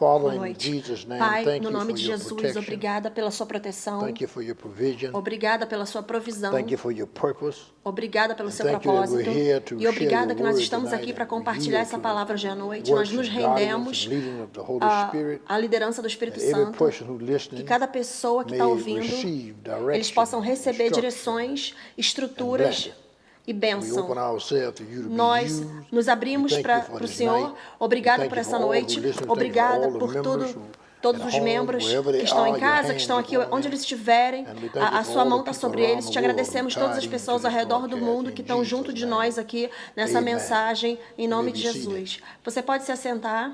Father, in noite. Jesus' name, Pai, thank no you nome for de your Jesus, protection. obrigada pela sua proteção. Thank you for your provision. Obrigada pela sua provisão. Thank you for your purpose. Obrigada pelo seu thank you that we're propósito. here to E share obrigada your que nós word estamos tonight aqui para and compartilhar yield essa to palavra hoje à noite. Nós works nos and guidance rendemos and leading of the Holy Spirit. à liderança do Espírito That every Santo. person who's Que listening cada pessoa que may está ouvindo, receive eles possam direction, receber instruction, direções, and estruturas blessing. e We bênção. open ourselves to you to be Nós used. nos abrimos We thank you for para o this Senhor. night. Obrigada We por thank you essa for all who noite. listen. Thank you for Obrigada all the por members todos at os home, membros wherever que they estão are, em your casa, que estão hands aqui, upon onde them. eles estiverem. And we thank you A for sua all mão the está people sobre around eles. the Te world agradecemos who todas as tied into pessoas this ao redor do broadcast mundo in que estão junto Jesus' de name. nós aqui nessa Amen. mensagem, em nome You de may be Jesus. Você pode se assentar.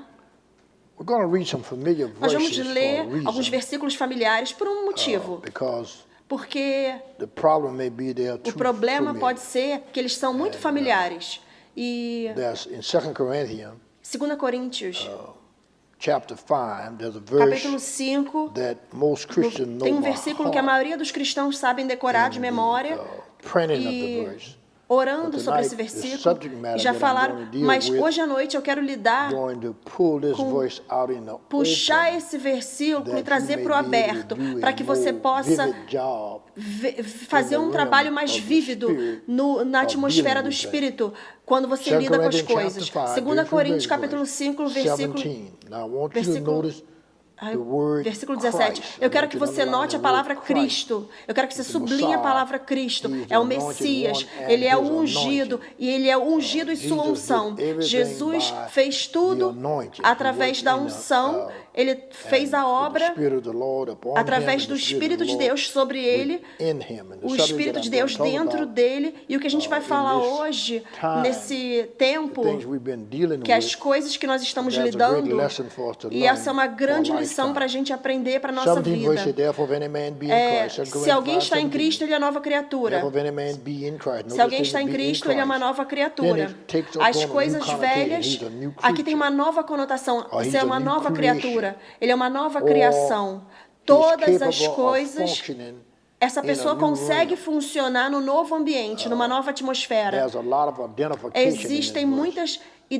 We're going to read some familiar Nós vamos verses ler for a alguns reason, versículos familiares por um motivo. because Porque the problem may be they are o too problema familiar. pode ser que eles são muito familiares. E There's in 2 Corinthians 2 Coríntios, chapter 5, there's a capítulo verse 5, that most Christians know tem um by versículo que a heart, maioria dos cristãos sabem decorar de memória. printing of the E verse. orando But sobre esse tonight, the versículo, subject matter e já that I'm falaram, going to deal mas with, hoje à noite eu quero lidar, going to pull this com verse out in the puxar open, esse versículo that e trazer you para o may be able aberto, to do para a que você more possa vivid job fazer in the um trabalho realm mais of the vívido Spirit na of atmosfera dealing do with Espírito, quando você 2 lida com as Corinthians coisas. chapter 5, 2 very Coríntios, familiar capítulo verse, 5, versículo 17. Now I want you to versículo- notice Ai, the word versículo 17. Christ. Eu quero I que want you to você underline note a the palavra word Christ. Cristo. Eu quero que você He's the sublinhe a Messiah. palavra Cristo. He is the É o anointed Messias. one and Ele é o his ungido. anointing. E ele é o ungido e sua Jesus unção. did everything Jesus by fez the tudo anointing. He através worked da in the, unção. Ele fez and a with the obra Spirit of the Lord upon him, através and do the Spirit Espírito of de the Lord Deus sobre ele, within him. And the o subject Espírito that de I'm Deus going to talk dentro about, dele. E o que a gente vai in falar this hoje, time, nesse the tempo, things we've been dealing que as with, coisas que nós estamos there's a great lidando, lesson for us to e learn essa é uma for a grande lição lifetime. para a gente aprender para a nossa 17 verse, vida. therefore, if any man be in Christ, 2 Se Corinthians alguém está em 5:17. Cristo, ele é nova criatura. Therefore, if any man be in Christ, Se notice alguém that está em be in Cristo, ele é uma Christ. nova Then criatura. it takes upon As a new coisas connotation. velhas, He's a new aqui tem creature. uma nova conotação. Or Você he's é a uma new nova creation. criatura. Ele é uma nova Or criação. he's Todas as capable of coisas, functioning essa in a pessoa new consegue realm. funcionar no novo ambiente, numa nova atmosfera. There's a lot of identification in this Existem verse. muitas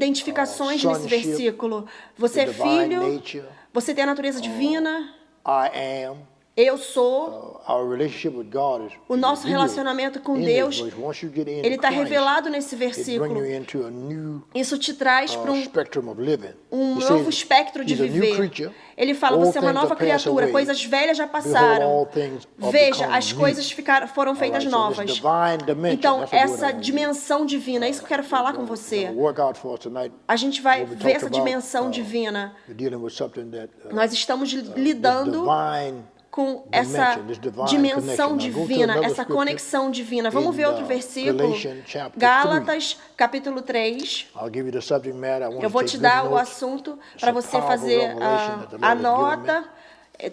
identificações nesse Sonship, versículo. Você é the divine filho, nature, você tem a natureza divina, I am. eu sou. Our relationship with God is O nosso revealed relacionamento com in Deus, this verse. Once you get into ele está Christ, revelado nesse it brings versículo. you into a new Isso te traz para spectrum of living. um He novo says, espectro de he's a new viver. creature. Ele fala, All você é uma things nova are passed criatura, away. coisas velhas já Behold, passaram. all things are Veja, become as new. coisas foram feitas All right, so novas. this divine dimension, Então, that's the word essa I want to use. dimensão divina, é isso que eu quero falar com We're você. gonna work out for us tonight. A gente vai What we ver talked essa about, dimensão divina. We're dealing with something that Nós estamos this lidando divine com essa dimension, this divine dimensão connection. Now, go to divina, another essa scripture conexão divina. Vamos in, ver outro versículo. Galatians chapter Gálatas, capítulo 3. I'll give you the subject matter. I want Eu you vou to te take dar good o notes. assunto It's para a você powerful fazer revelation that the Lord a has given me. nota.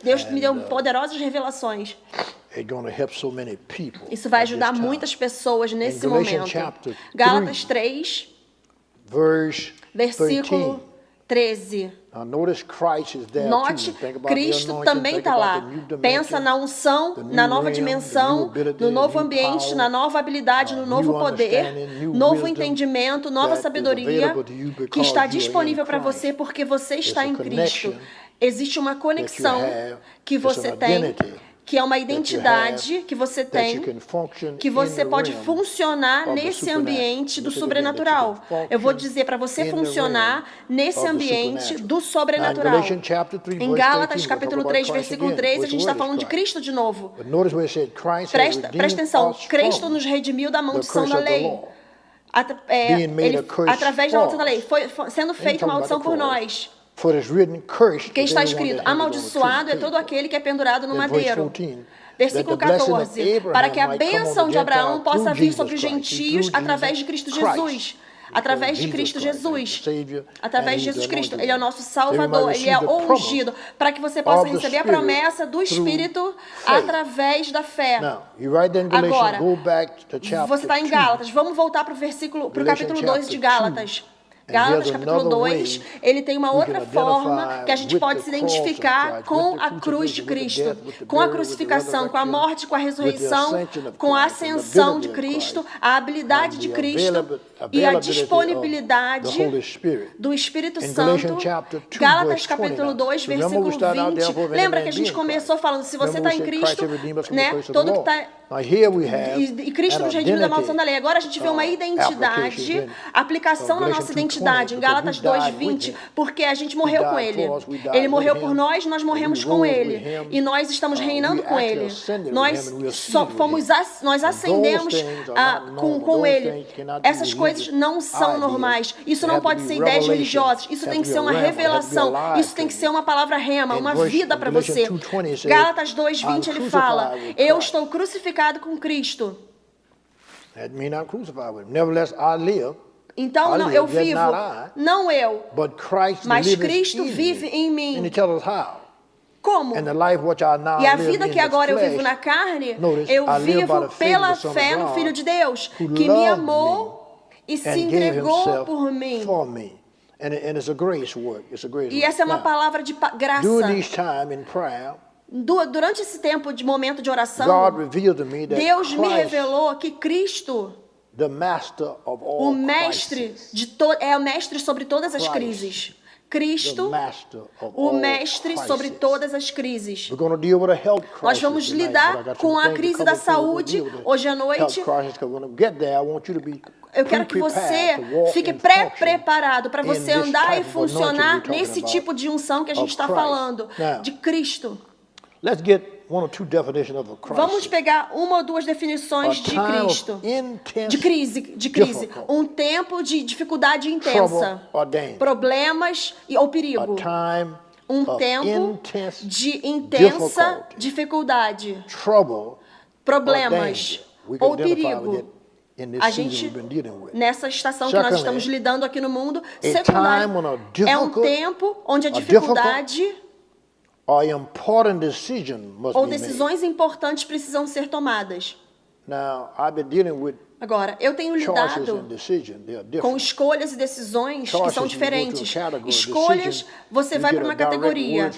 Deus me deu And, poderosas revelações. It's going to help so many people. Isso vai at this ajudar time. muitas pessoas nesse In Galatians momento. chapter Gálatas 3, 3, verse versículo 13. 13. Now notice Christ is there Note, too. Think about Cristo the anointing, também think está about lá. the new dimension, Pensa na unção, the new na nova realm, the new dimensão, ability, no novo the new ambiente, power, na nova habilidade, no novo new poder, understanding, new novo wisdom entendimento, nova that is sabedoria available to you because que está you are in disponível para Christ. você porque você está There's em a Cristo. connection Existe uma conexão have, que there's você an tem, identity que é uma you identidade have, que você that you tem, can function que você in the pode realm funcionar of the nesse supernatural. ambiente do Listen again, that you can sobrenatural. Eu vou function dizer para você in the funcionar realm nesse of the ambiente supernatural. do Now, in sobrenatural. Galatians chapter 3, Em verse Gálatas, 13, we'll talk capítulo about 3, Christ versículo again. 13, a Which gente está word is falando de Christ? Cristo de novo. But notice where it said Christ has Presta redeemed atenção, us Cristo from nos redimiu da the maldição curse da of the lei. law, being made Ele, a curse através da maldição da for lei, us. foi sendo feita talking about maldição the por cross. nós. For it is written, cursed Porque is está everyone escrito, that hangeth on a amaldiçoado é tree. todo aquele que é pendurado no Then verse madeiro. 14, Versículo that the blessing of 14, Abraham para que a might come on the bênção de Abraão Gentiles possa through vir Jesus sobre os Christ. gentios Through através de Jesus Cristo Christ. Jesus. Através de Jesus Cristo Christ, Jesus. the Savior, Através and de He's Jesus the Cristo. anointed Ele é o one. nosso That we Salvador. might Ele é receive the o ungido. Para que você possa of the receber a Spirit promessa do through Espírito faith. através da fé. Now, you write there in Galatians, Agora, go back to chapter você está em 2. Gálatas. Vamos voltar para o versículo, para o Galatians capítulo 2 de chapter Gálatas. 2. Gálatas, here's capítulo another 2, way ele tem uma we outra can forma identify que a gente with pode the se cross of identificar Christ, com with the a cruz de crucifixion, with the Cristo, death, with the com a burial, with the crucificação, com a resurrection, morte, com a with the ressurreição, ascension of com a Christ, and the ascensão de ability of Cristo, Christ, a habilidade and de the Cristo e a availability of disponibilidade the Holy Spirit. do Espírito In Santo. Galatians chapter 2, Gálatas verse 20. capítulo 2, Remember we versículo started out 20. there, for Lembra any que a man gente being começou falando, se você Remember está we em said Christ Cristo, has redeemed us from the né, curse of todo the que law. está... Now here we have E Cristo nos redimiu da maldição da lei. Agora a gente vê uma identidade, aplicação na nossa identidade, em Gálatas 2:20, porque a gente morreu com Ele. Ele morreu por nós, nós morremos com Ele. E nós estamos reinando com Ele. Nós ascendemos com Ele. Essas coisas não são normais. Isso não pode ser ideias religiosas. Isso tem que ser uma revelação. Isso tem que ser uma palavra rema, uma vida para você. Gálatas 2:20 ele fala: eu estou crucificado com Cristo. That means I'm crucified with him. Nevertheless, I live. Então não, eu vivo, não eu, mas Cristo vive em mim. And he tells us how. Como? And the life which I now E a live vida in que the agora eu flesh, vivo na carne, notice, eu I live by vivo the faith pela of the Son of fé no God, Filho de Deus, who que me loved amou e se and gave entregou himself por mim. for me. And it's a grace work. It's a grace E work. essa é uma Now, palavra de graça. during this time in prayer, Durante esse tempo de momento de oração, God revealed to me that Deus me Christ, revelou que Cristo, the master of all o mestre crises, é o mestre sobre todas as crises. Cristo, the master of o all mestre crises. sobre todas as crises. We're going to deal with a health crisis Nós vamos tonight, lidar but I got com some a things to crise cover da before we saúde deal with the hoje à noite. health crisis, 'cause when we get there, I want you to be Eu quero que você fique pré-preparado para você andar e funcionar nesse tipo de unção que a gente está falando, de Cristo. Let's get one or two definitions of a crisis. Vamos pegar uma ou duas definições de Cristo. De crise. Um tempo de dificuldade intensa. Problemas ou perigo. Um tempo de intensa dificuldade. Problemas ou perigo. A gente, nessa estação que nós estamos lidando aqui no mundo, secundário, é um tempo onde a dificuldade ou decisões importantes precisam ser tomadas. Agora, eu tenho lidado com escolhas e decisões que são diferentes. Escolhas, você vai para uma categoria.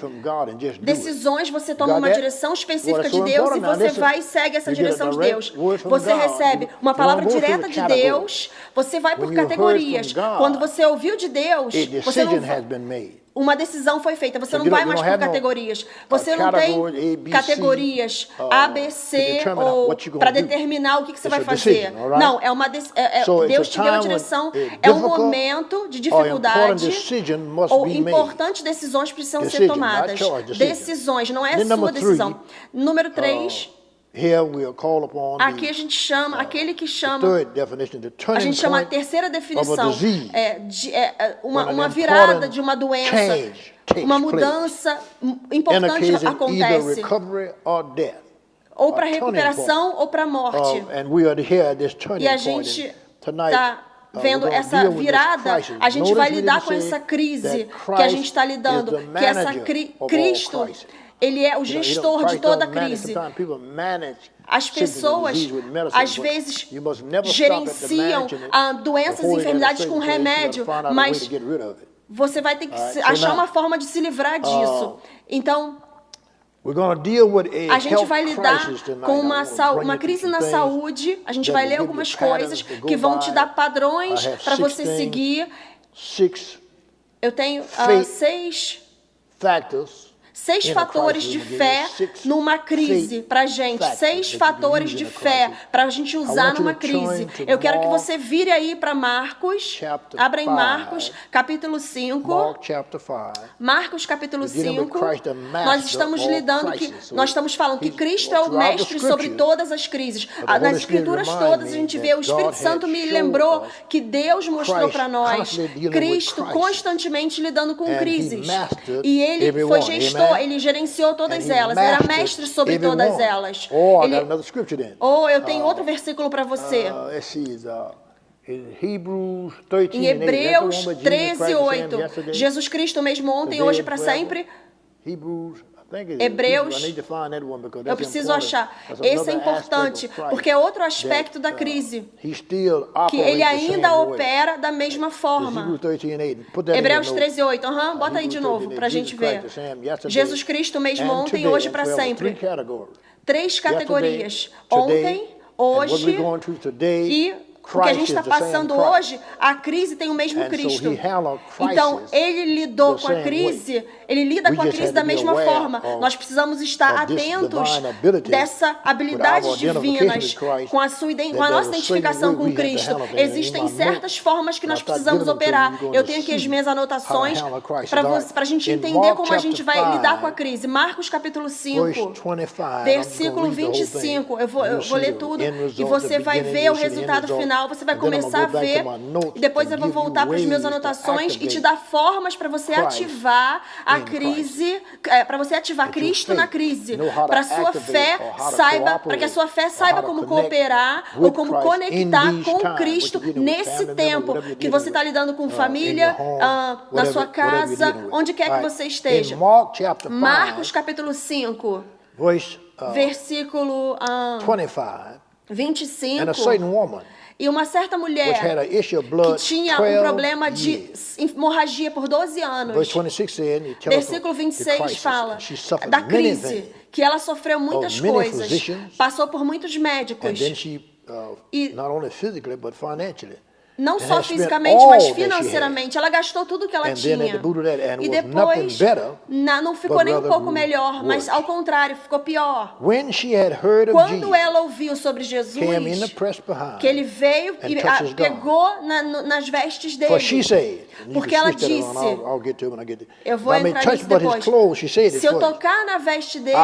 Decisões, você toma uma direção específica de Deus e você vai e segue essa direção de Deus. Você recebe uma palavra direta de Deus, você vai por categorias. Quando você ouviu de Deus, você não... Uma decisão foi feita, você não vai mais por categorias. Você não tem categorias A, B, C ou para determinar o que você vai fazer. Não, Deus te deu a direção, é um momento de dificuldade ou importantes decisões precisam ser tomadas. Decisões, não é sua decisão. Número 3. Aqui a gente chama, aquele que chama, a gente chama a terceira definição, uma virada de uma doença, uma mudança importante acontece, ou para recuperação ou para morte. E a gente está vendo essa virada, a gente vai lidar com essa crise que a gente está lidando, que essa Cristo... Ele é o gestor de toda a crise. As pessoas, às vezes, gerenciam doenças e enfermidades com remédio, mas você vai ter que achar uma forma de se livrar disso. Então, a gente vai lidar com uma crise na saúde, a gente vai ler algumas coisas que vão te dar padrões para você seguir. Eu tenho 6 fatores de fé numa crise pra gente. 6 fatores de fé pra gente usar numa crise. Eu quero que você vire aí para Marcos. Abra em Marcos, capítulo 5. Marcos, capítulo 5. Nós estamos nós estamos falando que Cristo é o mestre sobre todas as crises. Nas escrituras todas a gente vê, o Espírito Santo me lembrou que Deus mostrou para nós Cristo constantemente lidando com crises. E ele foi gestor. Ele gerenciou todas elas, era mestre sobre todas elas. Eu tenho outro versículo para você. Em Hebreus 13:8. Jesus Cristo mesmo ontem, hoje e para sempre. Hebreus, eu preciso achar. Esse é importante, porque é outro aspecto da crise, que ele ainda opera da mesma forma. Hebreus 13:8, bota aí de novo para a gente ver. Jesus Cristo mesmo ontem, hoje e para sempre. 3 categorias. Ontem, hoje e o que a gente está passando hoje, a crise tem o mesmo Cristo. Então, ele lidou com a crise, ele lida com a crise da mesma forma. Nós precisamos estar atentos dessa habilidades divinas, com a nossa identificação com Cristo. Existem certas formas que nós precisamos operar. Eu tenho aqui as minhas anotações para a gente entender como a gente vai lidar com a crise. Marcos capítulo 5, versículo 25. Eu vou ler tudo e você vai ver o resultado final. Você vai começar a ver, e depois eu vou voltar para as minhas anotações e te dar formas para você ativar a crise, para você ativar Cristo na crise, para sua fé saiba, para que a sua fé saiba como cooperar ou como conectar com Cristo nesse tempo que você está lidando com família, na sua casa, onde quer que você esteja. Marcos capítulo 5, versículo 25. E uma certa mulher que tinha um problema de hemorragia por 12 anos. Versículo 26 fala da crise, que ela sofreu muitas coisas, passou por muitos médicos. E não só fisicamente, mas financeiramente. Ela gastou tudo que ela tinha. E depois, não ficou nem um pouco melhor, mas ao contrário, ficou pior. Quando ela ouviu sobre Jesus, que ele veio e pegou nas vestes dele, porque ela disse, eu vou entrar nisso depois, se eu tocar na veste dele,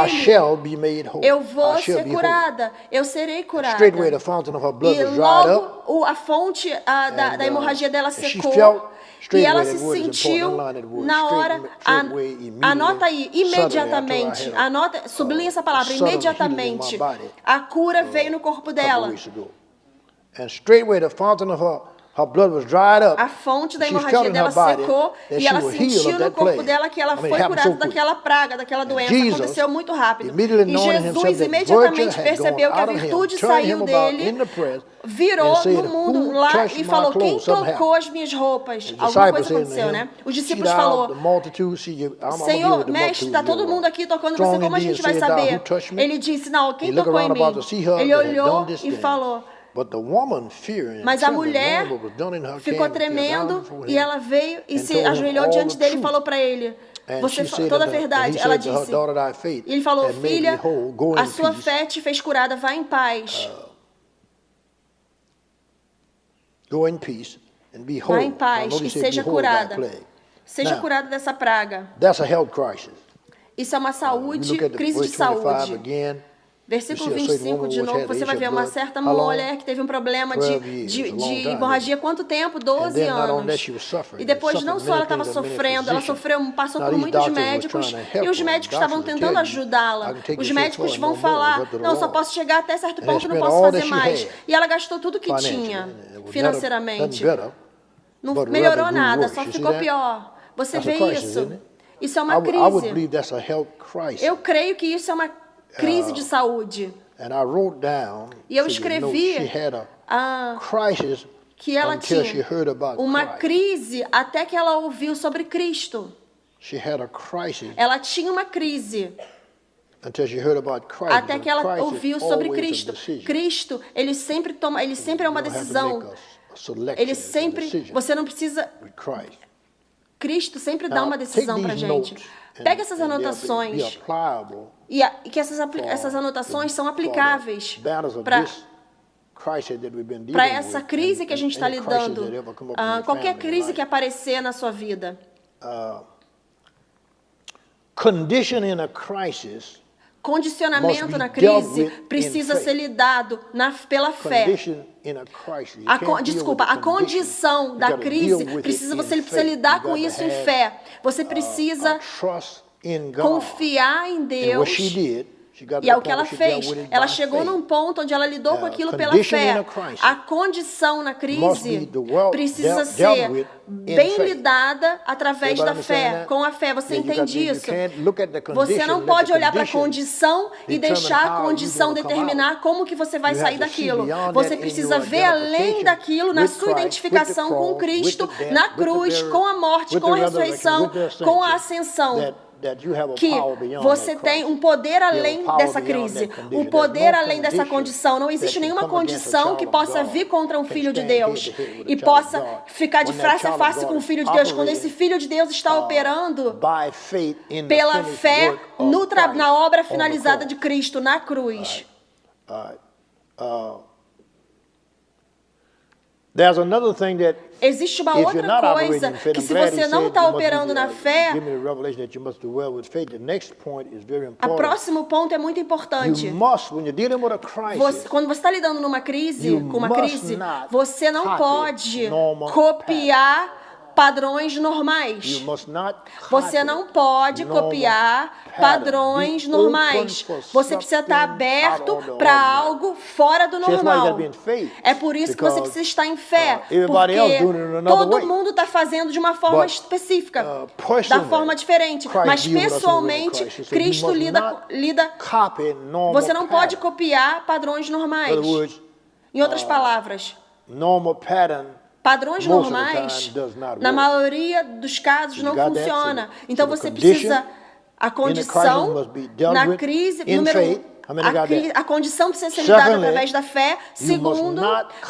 eu vou ser curada, eu serei curada. E logo a fonte da hemorragia dela secou e ela se sentiu na hora, anota aí, imediatamente, sublinha essa palavra, imediatamente, a cura veio no corpo dela. A fonte da hemorragia dela secou e ela sentiu no corpo dela que ela foi curada daquela praga, daquela doença. Aconteceu muito rápido. E Jesus imediatamente percebeu que a virtude saiu dele, virou no mundo lá e falou, quem tocou as minhas roupas? Alguma coisa aconteceu, né? Os discípulos falaram, Senhor, mestre, está todo mundo aqui tocando você, como a gente vai saber? Ele disse, não, quem tocou em mim? Ele olhou e falou, mas a mulher ficou tremendo e ela veio e se ajoelhou diante dele e falou para ele, você falou toda a verdade. Ela disse, e ele falou, filha, a sua fé te fez curada, vá em paz. Vá em paz e seja curada. Seja curada dessa praga. Isso é uma saúde, crise de saúde. Versículo 25 de novo, você vai ver uma certa mulher que teve um problema de hemorragia. Quanto tempo? 12 anos. E depois não só ela estava sofrendo, ela passou por muitos médicos e os médicos estavam tentando ajudá-la. Os médicos vão falar, não, só posso chegar até certo ponto, não posso fazer mais. E ela gastou tudo que tinha financeiramente. Não melhorou nada, só ficou pior. Você vê isso? Isso é uma crise. Eu creio que isso é uma crise de saúde. E eu escrevi que ela tinha uma crise até que ela ouviu sobre Cristo. Ela tinha uma crise até que ela ouviu sobre Cristo. Cristo, ele sempre é uma decisão. Você não precisa. Cristo sempre dá uma decisão pra gente. Pega essas anotações e que essas anotações são aplicáveis para essa crise que a gente está lidando, qualquer crise que aparecer na sua vida. Condicionamento na crise precisa ser lidado pela fé. A condição da crise você precisa lidar com isso em fé. Você precisa confiar em Deus. E é o que ela fez. Ela chegou num ponto onde ela lidou com aquilo pela fé. A condição na crise precisa ser bem lidada através da fé, com a fé. Você entende isso? Você não pode olhar para a condição e deixar a condição determinar como que você vai sair daquilo. Você precisa ver além daquilo na sua identificação com Cristo, na cruz, com a morte, com a ressurreição, com a ascensão. que você tem um poder além dessa crise, um poder além dessa condição. Não existe nenhuma condição que possa vir contra um filho de Deus e possa ficar de face a face com o filho de Deus, quando esse filho de Deus está operando pela fé na obra finalizada de Cristo na cruz. Existe uma outra coisa, que se você não está operando na fé, o próximo ponto é muito importante. Quando você está lidando com uma crise, você não pode copiar padrões normais. Você não pode copiar padrões normais. Você precisa estar aberto para algo fora do normal. É por isso que você precisa estar em fé, porque todo mundo está fazendo de uma forma específica, da forma diferente. Mas pessoalmente, Cristo lida. Você não pode copiar padrões normais. Em outras palavras, padrões normais, na maioria dos casos, não funciona. Então você precisa, a condição na crise, número 1, a condição precisa ser lidada através da fé. Segundo,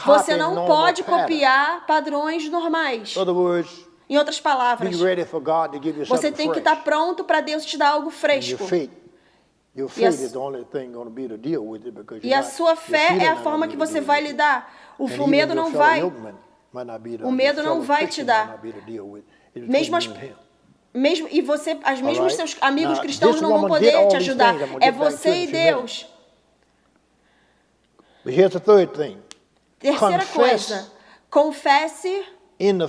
você não pode copiar padrões normais. Em outras palavras, você tem que estar pronto para Deus te dar algo fresco. E a sua fé é a forma que você vai lidar. O medo não vai. O medo não vai te dar. E você, mesmo os seus amigos cristãos não vão poder te ajudar. É você e Deus. Terceira coisa, confesse,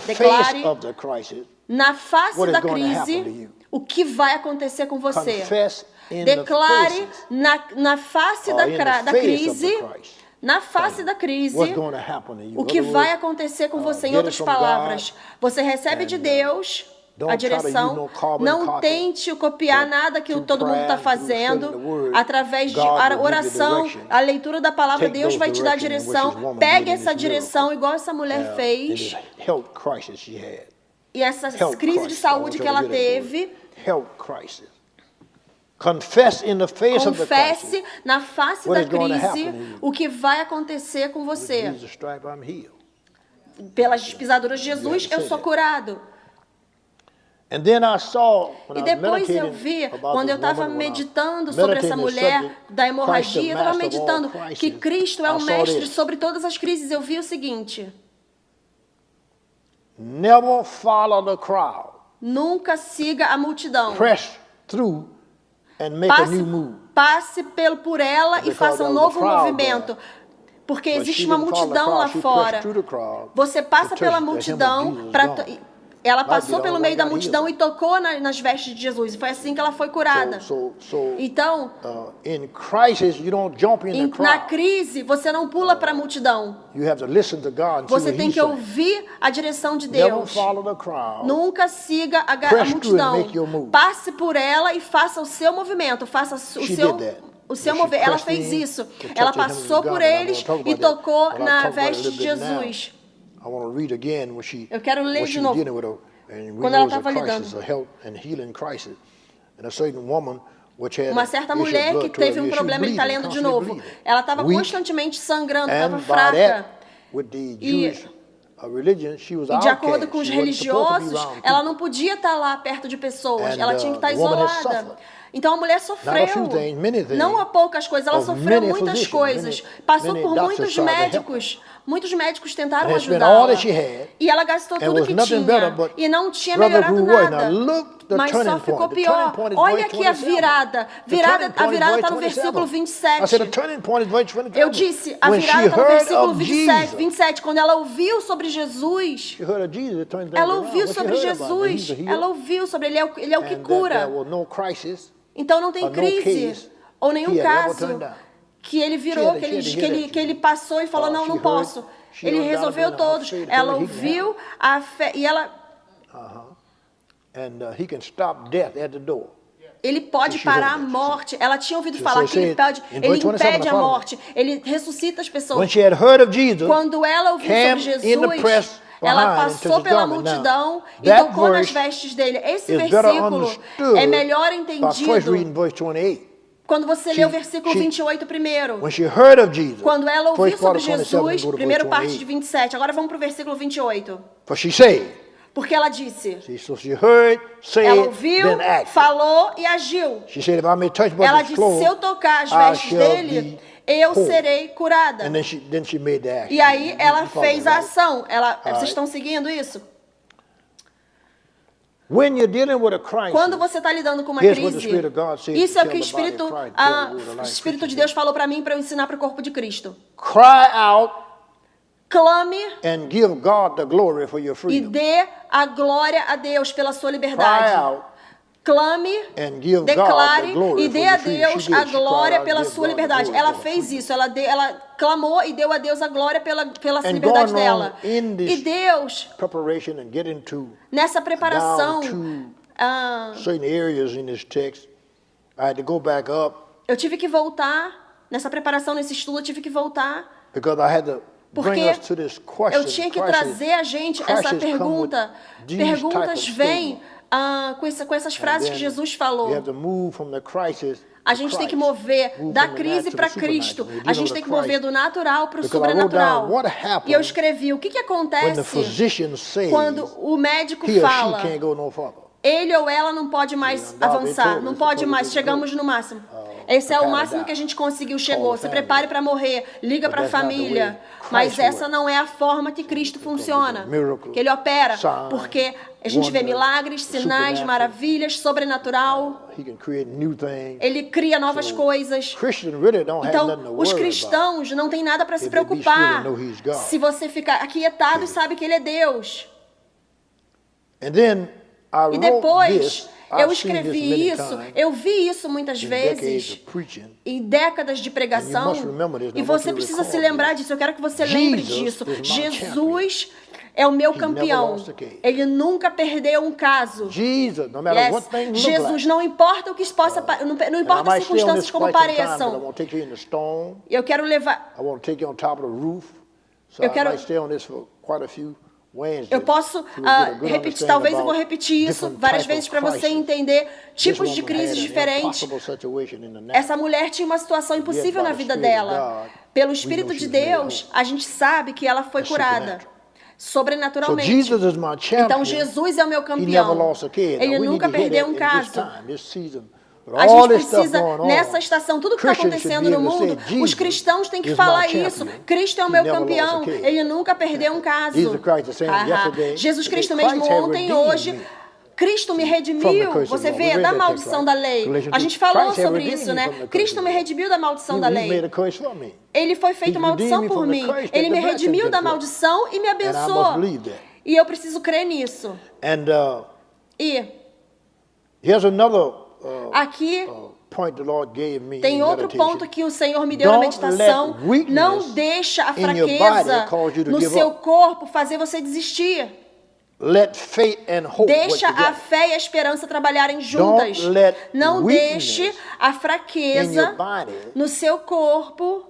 declare na face da crise o que vai acontecer com você. Declare na face da crise. Na face da crise, o que vai acontecer com você? Em outras palavras, você recebe de Deus a direção. Não tente copiar nada que todo mundo está fazendo. Através de oração, a leitura da palavra, Deus vai te dar a direção. Pegue essa direção, igual essa mulher fez. E essa crise de saúde que ela teve. Confesse na face da crise o que vai acontecer com você. Pelas pisaduras de Jesus, eu sou curado. E depois eu vi, quando eu estava meditando sobre essa mulher da hemorragia, eu estava meditando que Cristo é o mestre sobre todas as crises. Eu vi o seguinte: nunca siga a multidão. Passe por ela e faça um novo movimento. Porque existe uma multidão lá fora. Você passa pela multidão. Ela passou pelo meio da multidão e tocou nas vestes de Jesus. E foi assim que ela foi curada. Então, na crise, você não pula para a multidão. Você tem que ouvir a direção de Deus. Nunca siga a multidão. Passe por ela e faça o seu movimento. Faça o seu mover. Ela fez isso. Ela passou por eles e tocou na veste de Jesus. Eu quero ler de novo. Quando ela estava lidando. Uma certa mulher que teve um problema, ele está lendo de novo. Ela estava constantemente sangrando, estava fraca. E de acordo com os religiosos, ela não podia estar lá perto de pessoas. Ela tinha que estar isolada. Então a mulher sofreu, não há poucas coisas, ela sofreu muitas coisas. Passou por muitos médicos. Muitos médicos tentaram ajudá-la. E ela gastou tudo que tinha. E não tinha melhorado nada. Mas só ficou pior. Olha aqui a virada. A virada está no versículo 27. Eu disse, a virada está no versículo 27. Quando ela ouviu sobre Jesus, ela ouviu sobre Jesus. Ela ouviu sobre ele. Ele é o que cura. Então não tem crise ou nenhum caso que ele virou, que ele passou e falou, não posso. Ele resolveu todos. Ela ouviu a fé e ela... Ele pode parar a morte. Ela tinha ouvido falar que ele impede a morte. Ele ressuscita as pessoas. Quando ela ouviu sobre Jesus, ela passou pela multidão e tocou nas vestes dele. Esse versículo é melhor entendido quando você lê o versículo 28 primeiro. Quando ela ouviu sobre Jesus, primeira parte de 27. Agora vamos para o versículo 28. Porque ela disse, ela ouviu, falou e agiu. Ela disse, se eu tocar as vestes dele, eu serei curada. E aí ela fez a ação. Vocês estão seguindo isso? Quando você está lidando com uma crise, isso é o que o Espírito de Deus falou para mim, para eu ensinar para o corpo de Cristo. Clame e dê a glória a Deus pela sua liberdade. Clame, declare e dê a Deus a glória pela sua liberdade. Ela fez isso, ela clamou e deu a Deus a glória pela liberdade dela. E Deus, nessa preparação, eu tive que voltar, nessa preparação, nesse estudo, eu tive que voltar. Porque eu tinha que trazer a gente essa pergunta. Perguntas vêm com essas frases que Jesus falou. A gente tem que mover da crise para Cristo. A gente tem que mover do natural para o sobrenatural. E eu escrevi, o que acontece quando o médico fala, ele ou ela não pode mais avançar, não pode mais, chegamos no máximo. Esse é o máximo que a gente conseguiu, chegou. Se prepare para morrer, liga para a família. Mas essa não é a forma que Cristo funciona, que Ele opera. Porque a gente vê milagres, sinais, maravilhas, sobrenatural. Ele cria novas coisas. Então, os cristãos não têm nada para se preocupar se você ficar aquietado e sabe que Ele é Deus. E depois, eu escrevi isso, eu vi isso muitas vezes em décadas de pregação, e você precisa se lembrar disso, eu quero que você lembre disso. Jesus é o meu campeão. Ele nunca perdeu um caso. Jesus, não importa o que possa, não importa as circunstâncias como pareçam. Eu quero levar. Eu posso repetir, talvez eu vou repetir isso várias vezes para você entender tipos de crises diferentes. Essa mulher tinha uma situação impossível na vida dela. Pelo Espírito de Deus, a gente sabe que ela foi curada. Sobrenaturalmente. Então Jesus é o meu campeão. Ele nunca perdeu um caso. A gente precisa, nessa estação, tudo que está acontecendo no mundo, os cristãos têm que falar isso. Cristo é o meu campeão. Ele nunca perdeu um caso. Jesus Cristo mesmo ontem, hoje, Cristo me redimiu. Você vê, da maldição da lei. A gente falou sobre isso, né? Cristo me redimiu da maldição da lei. Ele foi feito maldição por mim. Ele me redimiu da maldição e me abençoou. E eu preciso crer nisso. E aqui tem outro ponto que o Senhor me deu na meditação. Não deixa a fraqueza no seu corpo fazer você desistir. Deixa a fé e a esperança trabalharem juntas. Não deixe a fraqueza no seu corpo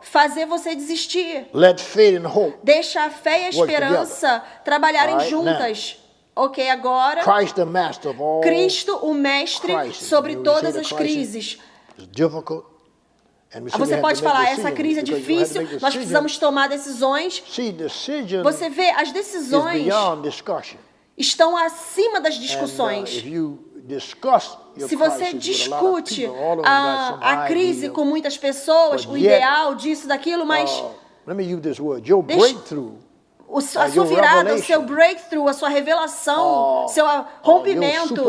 fazer você desistir. Deixa a fé e a esperança trabalharem juntas. Ok, agora, Cristo, o mestre sobre todas as crises. Você pode falar, essa crise é difícil, nós precisamos tomar decisões. Você vê, as decisões estão acima das discussões. Se você discute a crise com muitas pessoas, o ideal disso, daquilo, mas a sua virada, o seu breakthrough, a sua revelação, seu rompimento,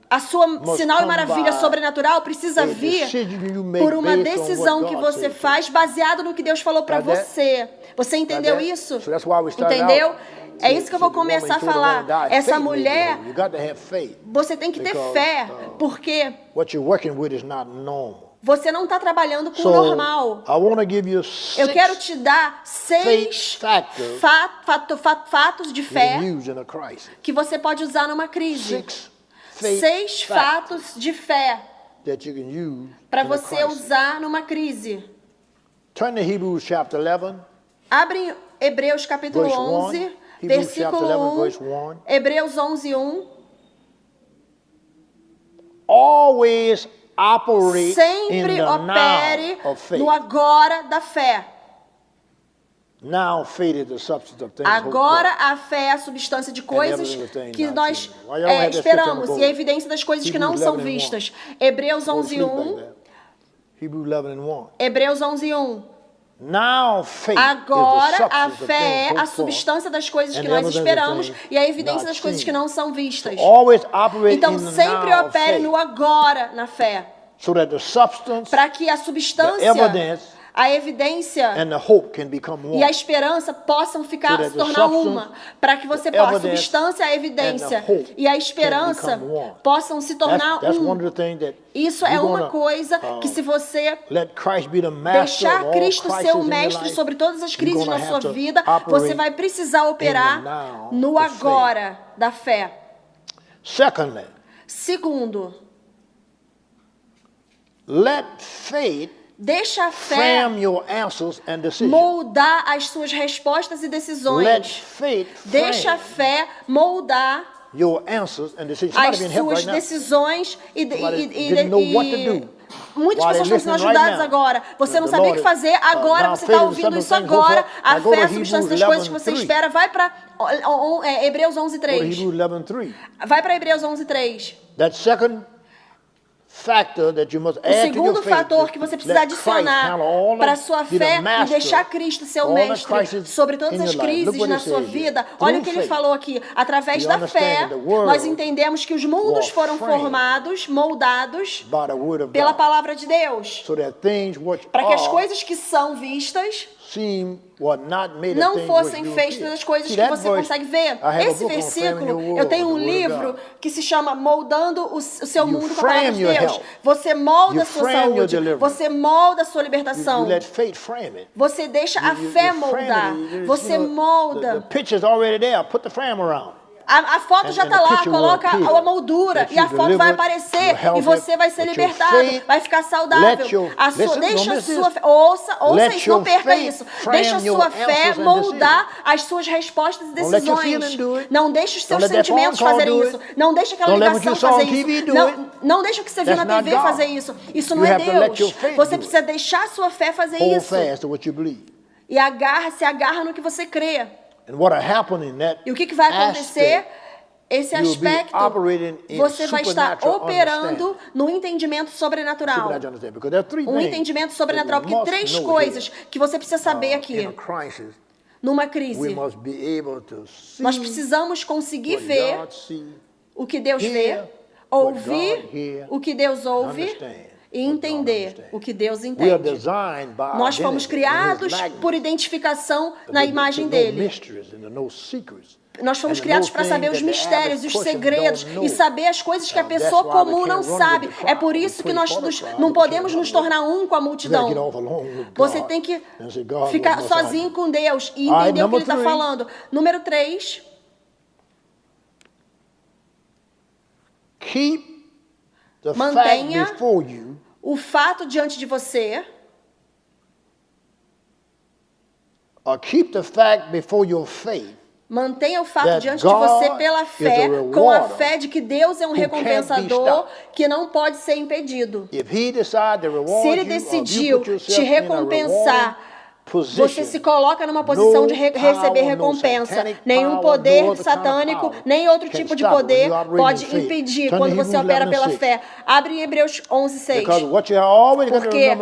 a sua sinal e maravilha sobrenatural precisa vir por uma decisão que você faz baseado no que Deus falou para você. Você entendeu isso? Entendeu? É isso que eu vou começar a falar. Essa mulher, você tem que ter fé, porque você não está trabalhando com o normal. Eu quero te dar 6 fatos de fé que você pode usar numa crise. 6 fatos de fé para você usar numa crise. Turn to Hebrews chapter 11. Abre Hebreus capítulo Verse 11, 1, Hebrews chapter 11, versículo verse 1. 1. Hebreus 11, 1. Always operate in Sempre the opere now of faith. no agora da fé. Now faith is the substance of things hoped Agora for. a fé é a substância de coisas evidence of things que not nós seen. Why y'all have that esperamos scripture on e a evidência das coisas que não Hebrews são 11 and 1. vistas. Hebreus Go to 11, sleep like 1. that. Hebrews 11 and 1. Hebreus 11, 1. Now faith Agora is the a substance of fé é things a hoped for. substância das coisas que and nós evidence of esperamos things e a evidência not das coisas seen. que não são vistas. Always operate Então in the sempre now of opere faith, no agora na fé, so that the substance para que a substância, the evidence, a evidência and the hope can become e a one. esperança possam So ficar, that se the tornar substance, uma, para que você the possa, a evidence, substância, a evidência and the hope e a can esperança become one. possam se tornar That's one um. of the things that Isso é you're uma gonna, coisa que se você let Christ be the master of deixar all Cristo crises ser o in your mestre life, sobre todas as you're crises gonna na have sua to vida, operate você vai precisar operar now no of faith. agora da fé. Secondly, Segundo, let faith deixa a fé frame your answers and decisions. moldar as suas respostas e Let decisões. faith Deixa a frame fé moldar your answers and decisions. as Somebody being helped suas right now. decisões Somebody didn't know what to do. muitas While pessoas they're estão sendo listening right ajudadas now. agora. Você não The sabia o Lord que fazer, agora now você faith está is ouvindo something isso things agora. hope for. A Now go fé to é a substância das Hebrews coisas que você 11:3. espera. Vai para Hebreus Go to 11:3. Hebrews 11:3. Vai para Hebreus 11:3. That second factor that you must O add to your segundo faith, fator que você precisa let Christ adicionar handle all para a the- sua be the fé e master deixar Cristo ser o all the mestre crises sobre todas in as your life. Look crises what na it sua says here. vida. Olha o Through que ele faith, falou aqui. Através we da understand fé, that the world nós entendemos que os mundos was foram framed formados, moldados by the word of pela God, palavra de Deus. so that things which Para que as are coisas que são vistas seem were not made of não things fossem which do feitas appear. das coisas See, que that você verse, consegue ver. I have a Esse book on framing versículo, your world, eu tenho the um word of livro God. que se chama Moldando o seu You mundo com a palavra frame de your Deus. health. Você molda You a sua frame your saúde, deliverance. você molda a sua You libertação. let faith frame it. Você deixa a You fé frame moldar. it. You Você know, the molda. picture's already there. Put the frame around. A foto And- já and está the lá, picture will coloca appear a moldura that e a you foto vai delivered, aparecer you're healthy, e você vai ser but your libertado, faith, vai ficar let saudável. your- A sua, listen, deixa don't a miss sua this. fé, ouça Let isso, não your perca faith isso. frame Deixa a your sua fé answers and moldar as suas respostas e Don't let your decisões. feeling do it. Não deixe os seus Don't let that sentimentos phone call fazerem do isso. it. Não deixe aquela Don't let what ligação you saw on fazer TV isso. do Não, it. não deixe o que você viu That's na not TV God. fazer isso. Isso não You é have to let Deus. your faith Você do precisa deixar a sua fé fazer Hold isso. fast to what you believe. E se agarra no que você crê. And what will happen in that E o que vai acontecer? aspect, Esse you'll be aspecto, operating in você vai estar supernatural operando no entendimento sobrenatural. Supernatural understanding, because there are three Um things entendimento that sobrenatural. we Porque must três know coisas here. que você precisa saber In aqui. a crisis, Numa we crise, must be able to see nós precisamos conseguir what ver God sees, o que Deus vê, hear what God ouvir hears, o que Deus ouve understand e what God entender understands. o que Deus We are entende. designed by Nós fomos identity in His criados likeness, por identificação to na know imagem dele. mysteries and to know secrets. Nós fomos And to criados know para saber os things that the mistérios, average os person segredos don't know. e saber as coisas que a That's pessoa why we comum can't não run with sabe. the crowd. É por We isso que pray nós for the crowd, não we podemos can't nos run with tornar um com a You gotta multidão. get off alone with Você God tem que and say, God, ficar what must I sozinho do? com Deus e All right, entender o que ele está number 3. falando. Número 3, Keep the Mantenha fact before you o fato diante de você, or keep the fact before your faith mantenha o fato that diante de você God pela is fé, a com a rewarder fé de que Deus é um who can't be recompensador stopped. que não pode ser impedido. If he decide to reward Se ele you, or you decidiu put yourself te in a recompensar, rewarding position, você se coloca numa posição de receber recompensa. Nenhum poder satânico, nem outro tipo de poder pode impedir quando você opera pela fé. Abre em Hebreus 11:6. Porque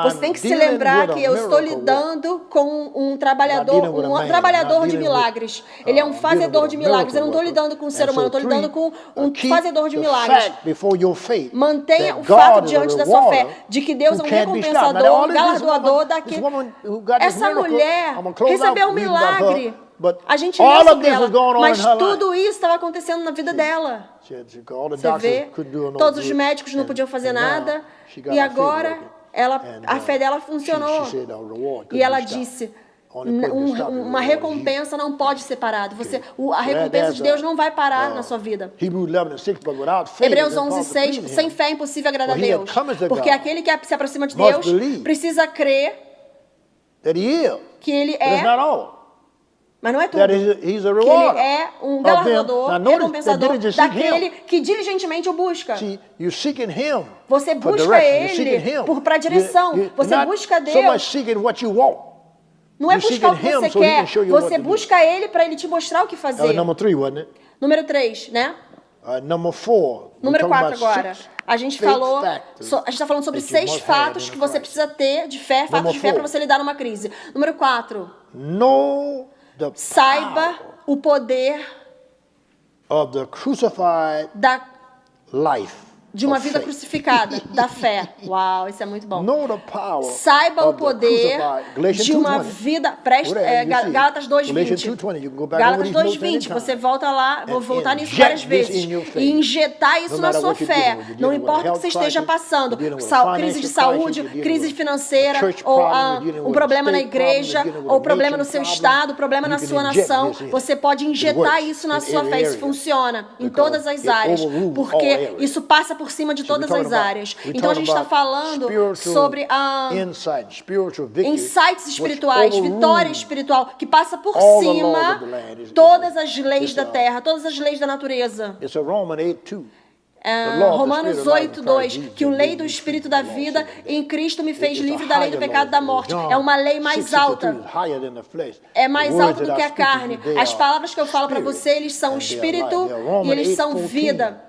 você tem que se lembrar que eu estou lidando com um trabalhador de milagres. Ele é um fazedor de milagres. Eu não estou lidando com um ser humano, eu estou lidando com um fazedor de milagres. Mantenha o fato diante da sua fé de que Deus é um recompensador, um galardoador daquele. Essa mulher recebeu um milagre. A gente lê sobre ela, mas tudo isso estava acontecendo na vida dela. Você vê, todos os médicos não podiam fazer nada, e agora a fé dela funcionou. E ela disse, uma recompensa não pode ser parada. A recompensa de Deus não vai parar na sua vida. Hebreus 11:6, sem fé é impossível agradar a Deus. Porque aquele que se aproxima de Deus precisa crer that he is. Que ele But it's é, not all. mas não é tudo. That he's a Que rewarder. ele é um of them. galardoador, Now notice recompensador that diligence seek daquele him. que diligentemente o busca. See, you're seeking him Você for busca direction. You're seeking ele him. para direção. Você You're busca not so much Deus. seeking what you want. Não é You're buscar o que seeking him você so he quer. can show you what Você to do. busca ele para ele te mostrar o que That was fazer. number 3, wasn't it? Número 3, né? Number 4. Número 4 agora. A gente falou, a gente está falando sobre that you 6 must have fatos in que você Christ. precisa ter de fé, fatos Number de fé para 4. você lidar numa crise. Número 4, Know the saiba power o poder of the crucified life de uma of vida faith. crucificada, da fé. Uau, isso é muito bom. Know the power Saiba o of the poder crucified. Galatians de uma 2:20. vida, presta, Go there, you see. Gálatas Galatians 2:20. 2:20. You can go back Gálatas over these notes 2:20, anytime. você volta lá, vou And voltar nisso inject várias this vezes. in your faith. E injetar isso No na matter sua what you're fé. dealing with. You're Não dealing with importa o que health você esteja crisis, passando, you're dealing with crise de financial saúde, crisis, you're dealing crise with financeira, church ou problem, you're dealing um with problema na state problem, igreja, you're dealing with ou problema no nation seu problem. estado, problema You na can sua inject nação. this in. Você pode It injetar works isso na in sua every fé. Isso area. funciona em Because todas as it áreas. overrules all Porque areas. isso passa por cima de todas as áreas. Então a gente está falando sobre insights espirituais, vitória espiritual, que passa por cima todas as leis da terra, todas as leis da natureza. Romanos 8:2, que o lei do Espírito da vida em Cristo me fez livre da lei do pecado e da morte. É uma lei mais alta. É mais alta do que a carne. As palavras que eu falo para você, eles são espírito e eles são vida.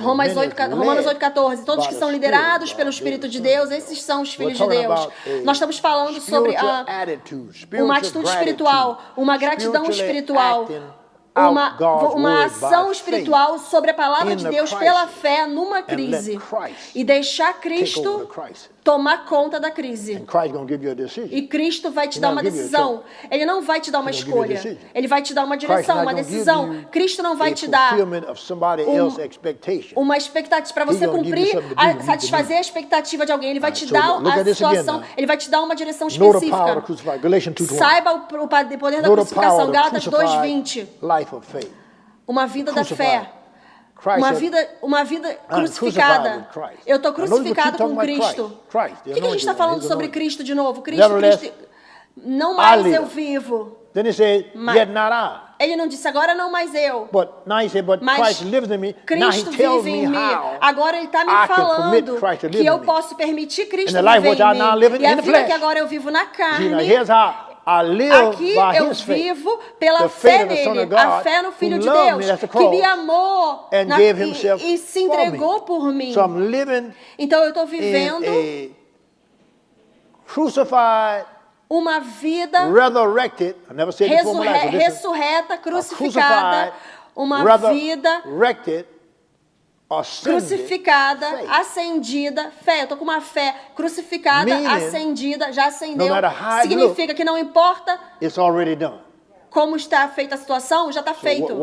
Romanos 8:14. Todos que são liderados pelo Espírito de Deus, esses são os filhos de Deus. Nós estamos falando sobre uma atitude espiritual, uma gratidão espiritual, uma ação espiritual sobre a palavra de Deus pela fé numa crise e deixar Cristo tomar conta da crise. E Cristo vai te dar uma decisão. Ele não vai te dar uma escolha. Ele vai te dar uma direção, uma decisão. Cristo não vai te dar uma expectativa para você cumprir, satisfazer a expectativa de alguém. Ele vai te dar a situação, ele vai te dar uma direção específica. Saiba o poder da crucificação. Gálatas 2:20. Uma vida da fé. Uma vida crucificada. Eu estou crucificado com Cristo. Por que a gente está falando sobre Cristo de novo? Cristo, não mais eu vivo. Ele não disse, agora não mais eu. Mas Cristo vive em mim. Agora ele está me falando que eu posso permitir Cristo viver em mim. E a vida que agora eu vivo na carne, aqui eu vivo pela fé nele, a fé no Filho de Deus, que me amou e se entregou por mim. Então eu estou vivendo uma vida ressurreta, crucificada, uma vida crucificada, ascendida, fé. Eu tô com uma fé crucificada, ascendida, já ascendeu. Significa que não importa como está feita a situação, já está feito.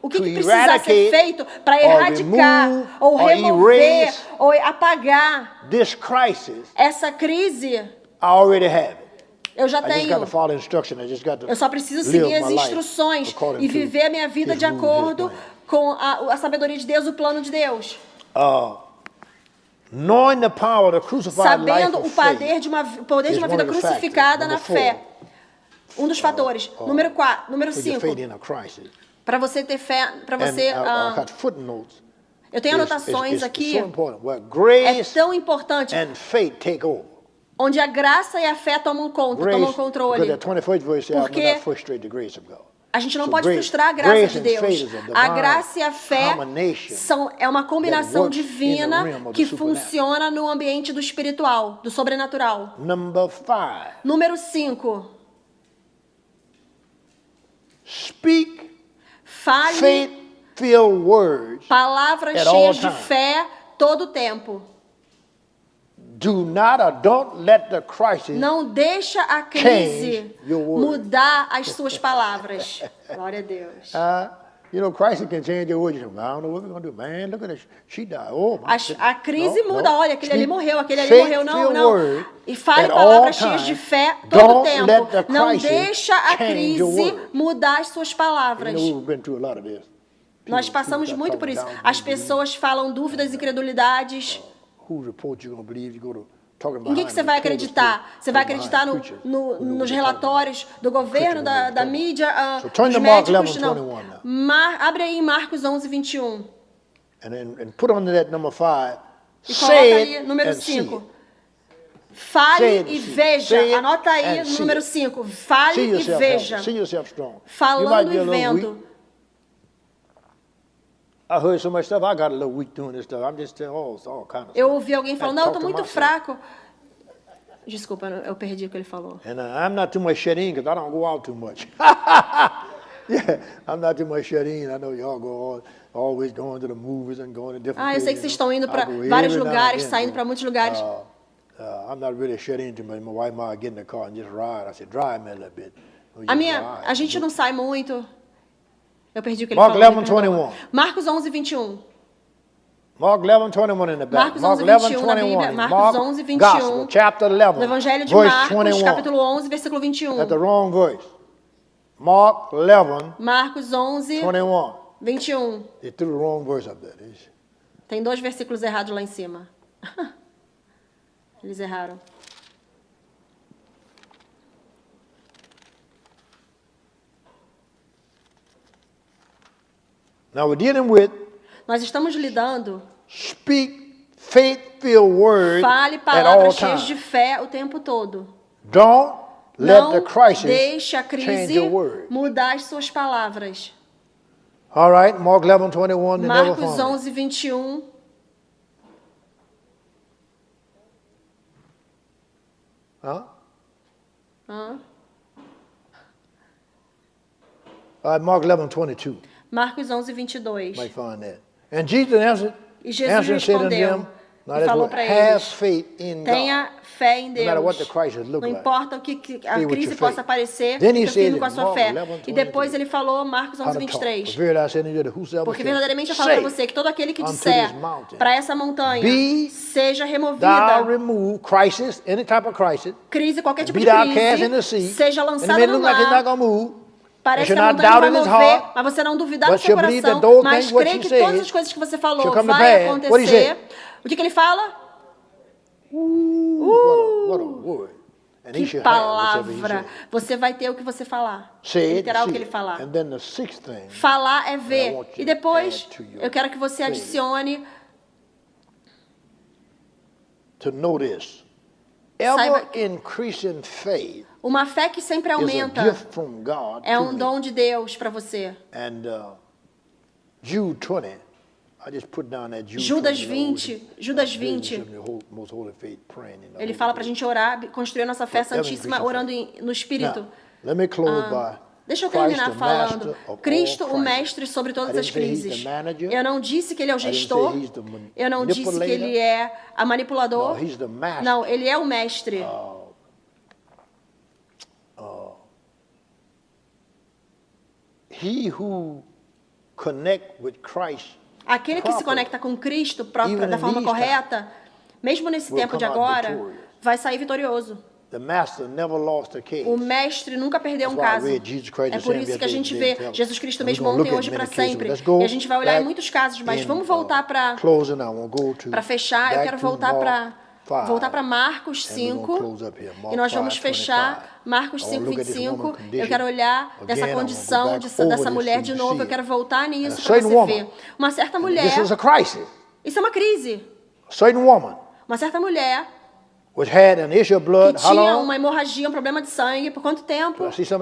O que precisa ser feito para erradicar, ou remover, ou apagar essa crise? Eu já tenho. Eu só preciso seguir as instruções e viver a minha vida de acordo com a sabedoria de Deus, o plano de Deus. Sabendo o poder de uma vida crucificada na fé. Um dos fatores. Número 5. Para você ter fé, para você... eu tenho anotações aqui. É tão importante. Onde a graça e a fé tomam controle. Porque a gente não pode frustrar a graça de Deus. A graça e a fé é uma combinação divina que funciona no ambiente do espiritual, do sobrenatural. Número 5. Fale palavras cheias de fé todo o tempo. Não deixa a crise mudar as suas palavras. Glória a Deus. Crisis can change your words. I don't know what we're going to do. Man, look at this. She died. Oh, a crise muda. Olha, aquele ali morreu, aquele ali morreu. Não. E fale palavras cheias de fé todo o tempo. Não deixa a crise mudar as suas palavras. Nós passamos muito por isso. As pessoas falam dúvidas e incredulidades. Em que você vai acreditar? Você vai acreditar nos relatórios do governo, da mídia, dos médicos? Não. Abre aí Marcos 11, 21. And put on that number 5. E coloca ali número 5. Fale e veja. Anota aí número 5. Fale e veja. Falando e vendo. Eu ouvi alguém falando, não, eu estou muito fraco. Desculpa, eu perdi o que ele falou. And I'm not too much shedding because I don't go out too much. Yeah, I'm not too much shedding. I know y'all go always going to the movies and going to different places. Eu sei que vocês estão indo para vários lugares, saindo para muitos lugares. I'm not really shedding too much. My wife might get in the car and just ride. I said, drive me a little bit. A gente não sai muito. Eu perdi o que ele falou. Mark 11:21. Marcos 11, 21. Mark 11:21 in the back. Marcos 11, 21 na Bíblia. Marcos 11, 21. Gospel, chapter 11, no Evangelho de Marcos, capítulo 11, versículo 21. That's the wrong verse. Mark 11. Marcos 11, 21. They threw the wrong verse up there. Tem 2 versículos errados lá em cima. Eles erraram. Now we're dealing with Nós estamos lidando. Speak faith-filled words. Fale palavras cheias de fé o tempo todo. Don't let the crisis deixe a change crise your word. mudar as suas palavras. All right, Mark 11:21. Marcos 11, 21. Mark 11:22. Marcos 11, 22. Might find that. And Jesus answered, e Jesus respondeu e falou para eles, tenha fé em Deus, não importa o que a crise possa aparecer, fica firme com a sua fé. E depois ele falou, Marcos 11, 23, porque verdadeiramente eu falo para você que todo aquele que disser para essa montanha, seja removida, crise, qualquer tipo de crise, seja lançada no mar, parece que a montanha vai mover, mas você não duvidar no seu coração, mas crê que todas as coisas que você falou vai acontecer. O que ele fala? Que palavra! Você vai ter o que você falar. Ele terá o que ele falar. Falar é ver. E depois, eu quero que você adicione. Saiba que uma fé que sempre aumenta é um dom de Deus para você. Judas 20, ele fala para a gente orar, construir a nossa fé santíssima, orando no Espírito. Deixa eu terminar falando. Cristo, o mestre sobre todas as crises. Eu não disse que ele é o gestor. Eu não disse que ele é a manipulador. Não, ele é o mestre. Aquele que se conecta com Cristo da forma correta, mesmo nesse tempo de agora, vai sair vitorioso. O mestre nunca perdeu um caso. É por isso que a gente vê Jesus Cristo mesmo ontem, hoje, para sempre. E a gente vai olhar em muitos casos, mas vamos voltar para fechar. Eu quero voltar para Marcos 5 e nós vamos fechar Marcos 5, 25. Eu quero olhar dessa condição dessa mulher de novo. Eu quero voltar nisso para você ver. Uma certa mulher. Isso é uma crise. Uma certa mulher que tinha uma hemorragia, um problema de sangue. Por quanto tempo? 12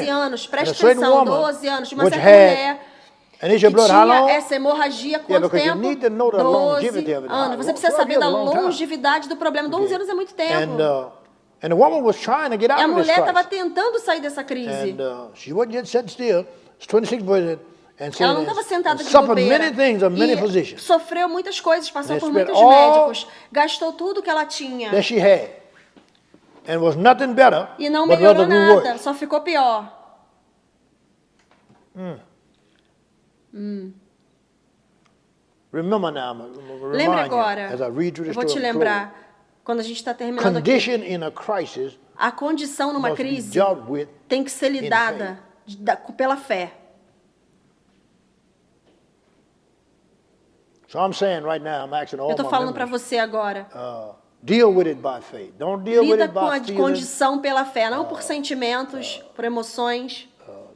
anos. Preste atenção. 12 anos. De uma certa mulher que tinha essa hemorragia, quanto tempo? 12 anos. Você precisa saber da longevidade do problema. 12 anos é muito tempo. E a mulher estava tentando sair dessa crise. Ela não estava sentada de bobeira. E sofreu muitas coisas, passou por muitos médicos. Gastou tudo que ela tinha. E não melhorou nada, só ficou pior. Lembra agora, eu vou te lembrar, quando a gente está terminando aqui, a condição numa crise tem que ser lidada pela fé. So I'm saying right now, I'm asking all Eu estou my falando para members, você agora. deal with it by faith. Don't deal with Lida it com a by feelings. condição pela fé, não por sentimentos, por emoções.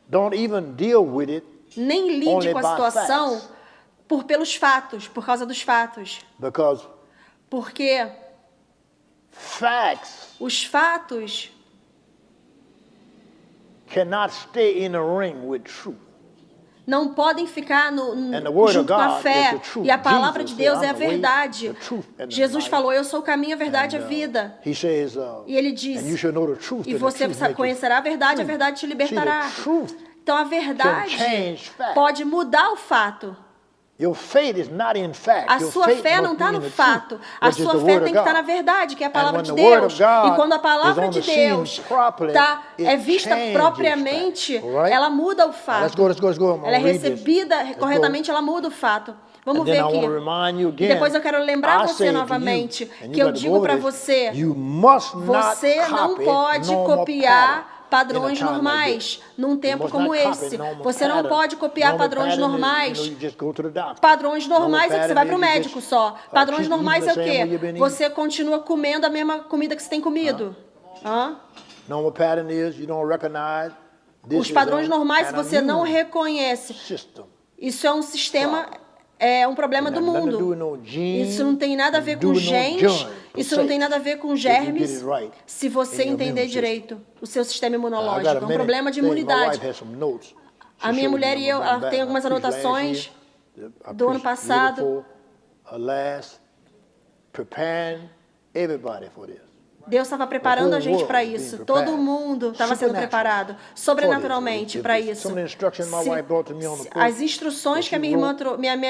Don't even deal with it Nem lide only com a by situação facts. pelos fatos, por causa dos fatos. Because Porque facts os fatos cannot stay in a ring with truth. não podem ficar And the word of junto com a God fé. is the truth. E a palavra Jesus de Deus said, é a "I'm the way, verdade. the truth, and the Jesus life." falou, eu sou o caminho, a verdade e a vida. He says, E ele and you diz, should know the truth, e and the você truth make you conhecerá a verdade te See, libertará. the truth Então a can verdade change facts. pode mudar o fato. Your faith is not in fact. A Your sua faith fé must não está be no in the fato. truth, A which is sua the fé word tem of que estar na God. verdade, que é a And palavra when de the word Deus. of God E quando a palavra is on de the scene Deus properly, é it vista changes propriamente, facts, all right? ela muda o Let's fato. go. I'm Ela é gonna read this. recebida Let's corretamente, go. ela muda o fato. Vamos And ver then I aqui. want to remind you E again, depois eu quero lembrar I você say to you, novamente and you que eu got to digo go para with this, você, you must not você não copy pode normal copiar pattern padrões in a time like normais this. num You tempo must como not copy esse. normal Você não pattern. pode copiar Normal padrões pattern is, normais. you just go to the doctor. Padrões normais é que você vai para o Normal pattern is médico just, só. Padrões keep normais é eating o the same way quê? you've been Você continua comendo a mesma comida que você tem comido. Hã? Normal pattern is you don't recognize this Os is padrões normais, se an você não immune reconhece, system. isso é um sistema, é um problema do mundo. Isso não tem nada a ver com genes, isso não tem nada a ver com germes, se você entender direito o seu sistema imunológico. É um problema de imunidade. A minha mulher e eu, ela tem algumas anotações do ano passado. Deus estava preparando a gente para isso. Todo mundo estava sendo preparado sobrenaturalmente para isso. As instruções que a minha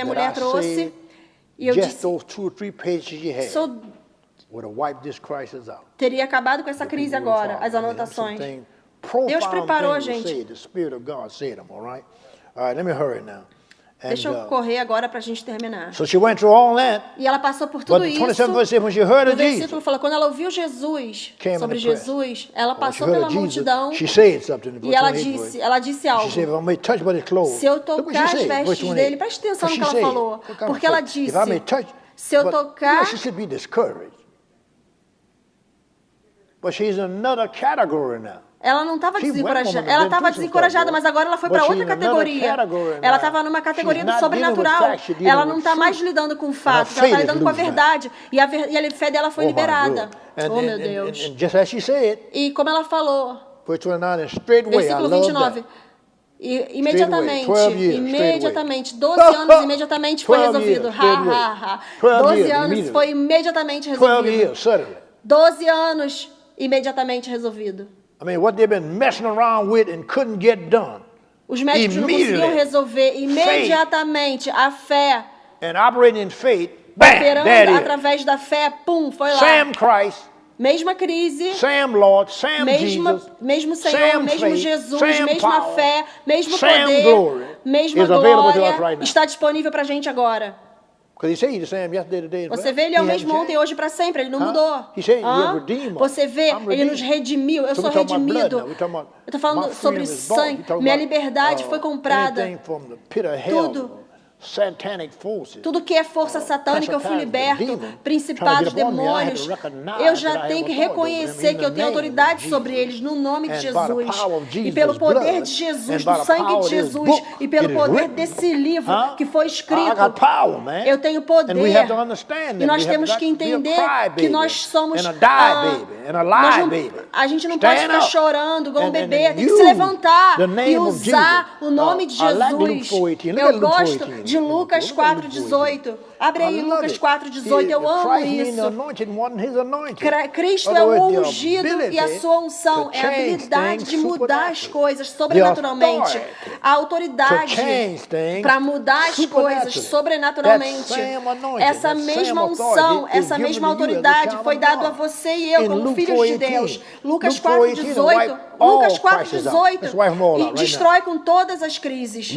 mulher trouxe, e eu disse, teria acabado com essa crise agora, as anotações. Deus preparou a gente. Deixa eu correr agora para a gente terminar. So she went through all that. E ela passou por tudo isso. O versículo fala, quando ela ouviu Jesus, sobre Jesus, ela passou pela multidão e ela disse algo. Se eu tocar as vestes dele, preste atenção no que ela falou. Porque ela disse, se eu tocar... But she's in another category now. Ela não estava desencorajada. Ela estava desencorajada, mas agora ela foi para outra categoria. Ela estava numa categoria do sobrenatural. Ela não está mais lidando com fatos, ela está lidando com a verdade. E a fé dela foi liberada. Oh, meu Deus. E como ela falou, versículo 29, imediatamente, 12 anos imediatamente foi resolvido. 12 anos foi imediatamente resolvido. 12 anos imediatamente resolvido. I mean, what they've been messing around with and couldn't get done. Os médicos não conseguiam resolver imediatamente. A fé, and operating in faith, bam, operando através da fé, pum, foi lá. Same Christ, mesma crise, same Lord, same Jesus, mesmo Senhor, same mesmo faith, Jesus, same mesma power, fé, mesmo same poder, glory mesma is available to us glória right now. está disponível para a gente agora. Você vê, ele é o mesmo ontem, hoje, para sempre. Ele não mudou. Você vê, ele nos redimiu. Eu sou redimido. Eu estou falando sobre sangue. Minha liberdade foi comprada. Tudo que é força satânica, eu fui liberto. Principados, demônios. Eu já tenho que reconhecer que eu tenho autoridade sobre eles no nome de Jesus. E pelo poder de Jesus, do sangue de Jesus, e pelo poder desse livro que foi escrito, eu tenho poder. E nós temos que entender que nós somos... A gente não pode ficar chorando igual um bebê. Tem que se levantar e usar o nome de Jesus. Eu gosto de Lucas 4:18. Abre aí Lucas 4:18. Eu amo isso. Cristo é o ungido e a sua unção é a habilidade de mudar as coisas sobrenaturalmente. A autoridade para mudar as coisas sobrenaturalmente. Essa mesma unção, essa mesma autoridade foi dada a você e eu como filhos de Deus. Lucas 4:18. Lucas 4:18. E destrói com todas as crises.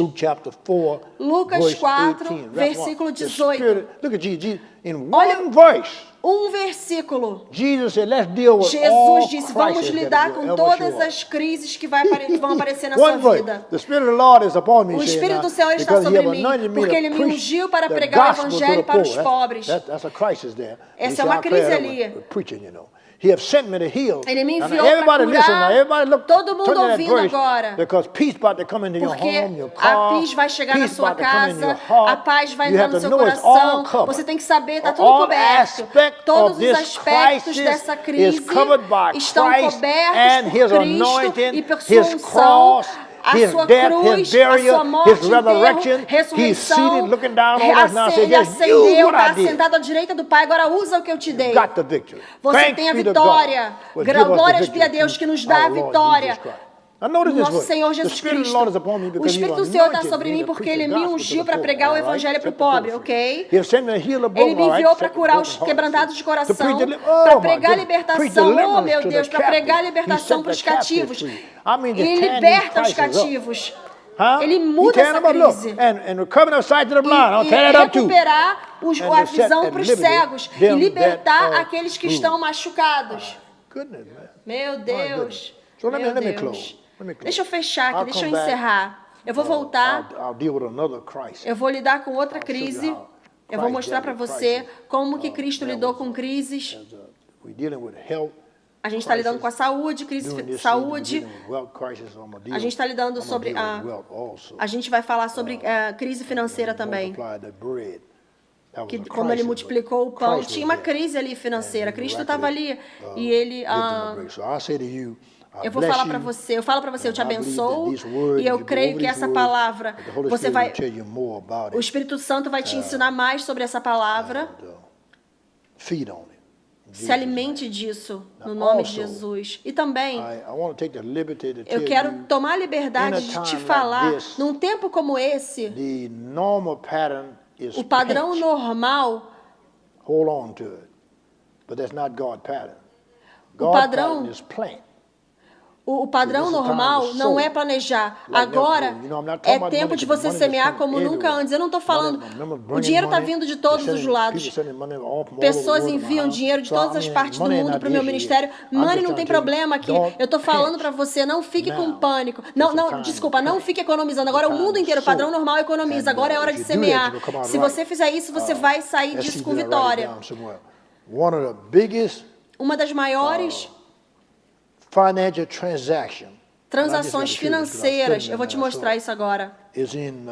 Lucas 4, versículo 18. Look at Jesus. In one verse. um versículo. Jesus said, let's deal with Jesus all disse, vamos crises lidar that com will ever todas show up. as crises que vão aparecer na sua One verse, vida. the Spirit of the Lord is upon me, O saying, Espírito now, do Senhor está because sobre he have mim, anointed me porque to Ele me preach ungiu para the pregar o gospel to the Evangelho para os poor. pobres. That's a crisis there. Essa é uma crise ali. Preaching, you know. He have sent me to heal. Ele me And enviou para everybody listen now. curar. Everybody look. Todo mundo turn to that ouvindo verse, agora. because peace about to come into your Porque home, your a car. paz vai chegar na Peace sua about to come into your casa, heart. a paz vai You entrar have no to seu know it's all coração. covered. Você tem que saber, está tudo All coberto. aspects Todos of os this aspectos crisis dessa is crise covered by estão Christ cobertos and por His Cristo anointing, e por sua His unção. cross, A His sua death, cruz, His burial, a sua morte, His resurrection. enterro, ressurreição. He's seated, looking down on us now, saying, Ele "Just use ascendeu, what I está did." sentado à direita do Pai, agora usa o que eu te dei. Got the victory. Você Thanks tem a be to vitória. God, give us the Glórias victory a Deus que nos through dá a our Lord vitória. Jesus Christ. Now notice this Nosso verse. Senhor The Jesus Spirit of the Cristo. Lord is upon me O because He Espírito do has Senhor está anointed sobre me mim to porque preach Ele the me gospel to ungiu the para poor, pregar o all right? Evangelho para o Set the poor pobre, free. ok? He has sent me to heal the Ele broken, me all right? enviou para Set the curar broken os hearted. quebrantados de To preach coração, deli- para oh, my pregar goodness. Preach libertação, oh deliverance meu to the Deus, para pregar captives. He libertação set para os the captives cativos. free. I mean, to Ele tear liberta these os crises up. cativos. Huh? Ele He muda tearing essa them up, look, crise. and recovering of sight to the blind. I'll E tear that up too. recuperar And a to set visão at para os liberty cegos e them that libertar are aqueles que bruised. estão machucados. Goodness, man. Meu Deus. So let Meu me Deus. close. Let me close. Deixa eu fechar aqui, I'll deixa eu come back. encerrar. Eu vou voltar, I'll deal with another crisis. eu vou lidar com outra I'll show you crise. how Eu vou Christ mostrar para dealt with você crisis. como que Cristo lidou com crises. We're dealing with health. A gente está lidando com a saúde, crise During de this saúde. season, we're dealing with wealth crisis, so I'm gonna deal- A gente está lidando I'm gonna sobre deal a... with wealth also. A gente vai falar sobre crise financeira também. Multiply the bread. That was Que a quando ele crisis, multiplicou o but pão, Christ tinha was uma there. crise ali financeira. And Cristo estava ali miraculously, e ele... give them a break. So I say to you, I Eu vou bless falar you. para você, eu falo para você, eu te And I believe that abençoo these words, e eu you go creio over que these essa words, palavra, that the Holy você Spirit vai, will tell you more about o it. Espírito Santo vai te ensinar mais sobre essa palavra. And, feed on it. In Se Jesus' alimente disso, no nome de also, Jesus. E também, I want to take the liberty to eu tell quero you tomar a liberdade de te like falar, this, num tempo como esse, the normal pattern is o padrão pinch. normal, Hold on to it. But that's not God's pattern. O God's padrão- pattern is plant. o padrão This is time normal to não sow é planejar. like never Agora before. You know, I'm not talking é about tempo money, de because você money is semear coming como nunca everywhere. antes. Eu não estou falando. Money, remember O bringing dinheiro está money, vindo de todos they're os sending- lados. people sending money all from all over the Pessoas world to my enviam house. dinheiro de So, todas I as mean, partes do money mundo not para o meu the issue ministério. here. I'm Money just não tem trying to tell you, problema aqui. don't Eu estou falando pinch. para você, não fique com Now, pânico. it's Não, a não, time desculpa, to não plant. fique economizando. Agora o It's a mundo time inteiro, o to padrão sow. normal economiza. And, Agora é hora if de you do that, semear. you'll come out Se right. você fizer isso, você vai sair Let's disso see, com did I write it vitória. down somewhere? One of the biggest Uma das maiores financial transaction transações financeiras, eu vou te mostrar isso agora, is in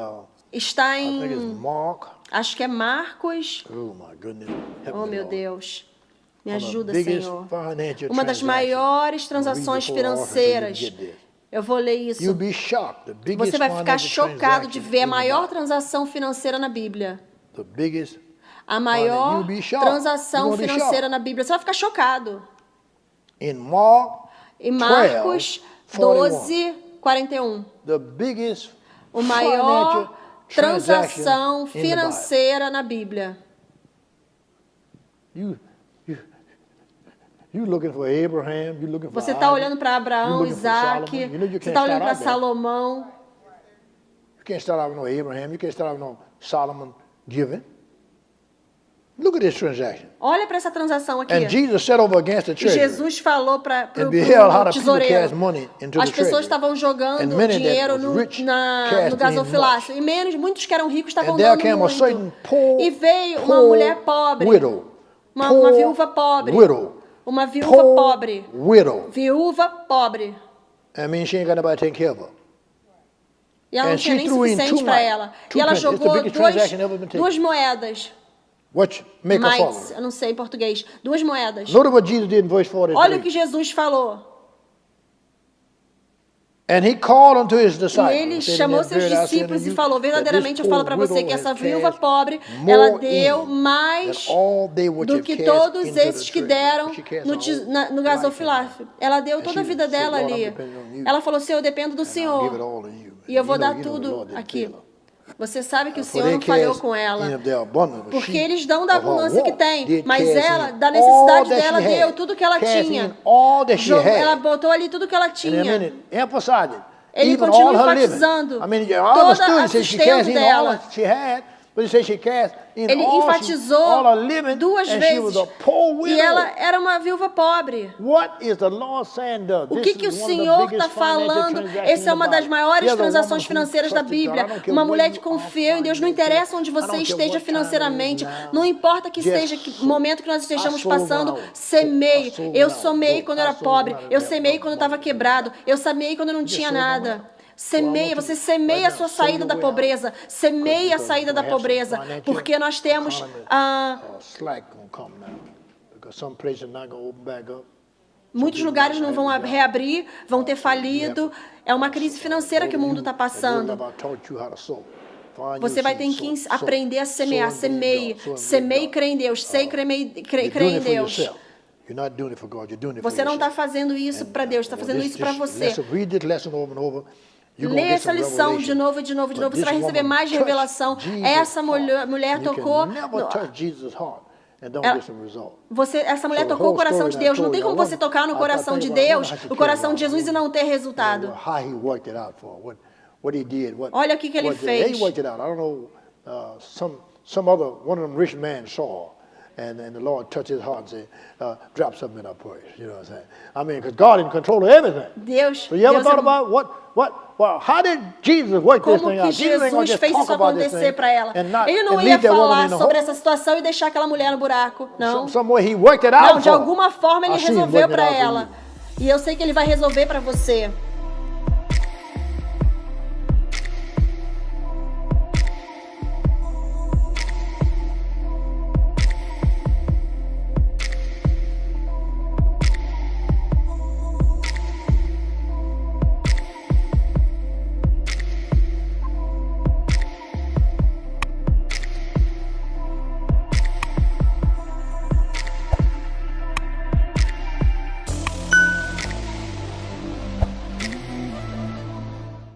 está I think it's em, Mark. acho que é Marcos. Oh my goodness. Help Oh, me, meu Lord. Deus. Me One of the ajuda, biggest Senhor. financial Uma das transactions. maiores transações Read before the offering so you financeiras. get this. Eu vou ler isso. You'll be shocked. The biggest Você vai ficar financial chocado de transaction ver a in the maior Bible. transação financeira na Bíblia. The biggest. A maior You'll be shocked. transação You're gonna be financeira shocked. na Bíblia. Você vai ficar chocado. In Mark Em Marcos 12, 41. the biggest O maior financial transação transaction in the financeira na Bíblia. Bible. You looking for Abraham, you looking for Você está Isaac, olhando para you Abraão, looking for Isaac, Solomon. You know you você can't está olhando start para out there. Salomão. You can't start out with no Abraham, you can't start out with no Solomon giving. Look at this transaction. Olha para essa transação aqui. And Jesus sat over against the E treasury Jesus falou para and beheld how o the people cast tesoureiro. money into As the pessoas treasury. estavam jogando And many that dinheiro was no, rich no cast in gasofilácio. E muitos que eram ricos estavam And there dando came a certain muito. poor, E veio uma poor mulher pobre. widow. Uma Poor viúva pobre. widow. Uma viúva Poor pobre. widow. Viúva pobre. I mean, she ain't got nobody taking care of her. E ela não And tinha she nem threw in suficiente two para money, ela. two E ela pennies. It's the jogou biggest transaction ever been taken. duas moedas. What? Make a Mites, follow. eu não sei em português. Duas moedas. Notice what Jesus did in verse 43. Olha o que Jesus falou. And he called unto his E disciples. ele said, chamou "In seus that very discípulos I e say falou, unto you, that verdadeiramente this eu falo para poor você que widow essa has viúva cast pobre, more ela deu in mais than all they which do have que cast todos into the esses que treasury." deram She cast no, her whole no life gasofilácio. Ela deu toda a she vida said, dela "Lord, I'm ali. depending on you. Ela falou assim, eu dependo do And I'll give it Senhor. all to you. E eu And vou you know- dar you know the tudo Lord didn't aqui. fail her. Você sabe que o For Senhor they não falhou cast com ela. in of their abundance, but Porque she, eles dão da of her abundância que want, tem. did Mas cast ela, in da all necessidade that dela, she had. deu tudo que ela Cast in tinha. all that she had. Ela botou ali tudo que ela And I tinha. mean it, emphasize it. Ele Even continua all her living. enfatizando I mean, I toda understood. a He said she sustento cast in all dela. that she had. Ele enfatizou duas vezes. E ela era uma viúva pobre. O que o Senhor está falando? Essa é uma das maiores transações financeiras da Bíblia. Uma mulher que confiou em Deus. Não interessa onde você esteja financeiramente. Não importa que esteja o momento que nós estejamos passando. Semeie. Eu semeei quando eu era pobre. Eu semeei quando eu estava quebrado. Eu semeei quando eu não tinha nada. Semeia, você semeia a sua saída da pobreza. Semeia a saída da pobreza. Porque nós temos muitos lugares não vão reabrir, vão ter falido. É uma crise financeira que o mundo está passando. Você vai ter que aprender a semear. Semeie. Semeie e crê em Deus. Sei e crê em Deus. Você não está fazendo isso para Deus, está fazendo isso para você. Lê essa lição de novo, de novo, de novo. Você vai receber mais revelação. Essa mulher tocou. Essa mulher tocou o coração de Deus. Não tem como você tocar no coração de Deus, o coração de Jesus, e não ter resultado. Olha o que ele fez. And the Lord touched his heart and said, drop something in our purse. You know what I'm saying? I mean, because God in control of everything. Deus. So you ever thought about how did Jesus work this thing out? Jesus fez isso acontecer para ela. Ele não ia falar sobre essa situação e deixar aquela mulher no buraco. Não. Não, de alguma forma ele resolveu para ela. E eu sei que ele vai resolver para você.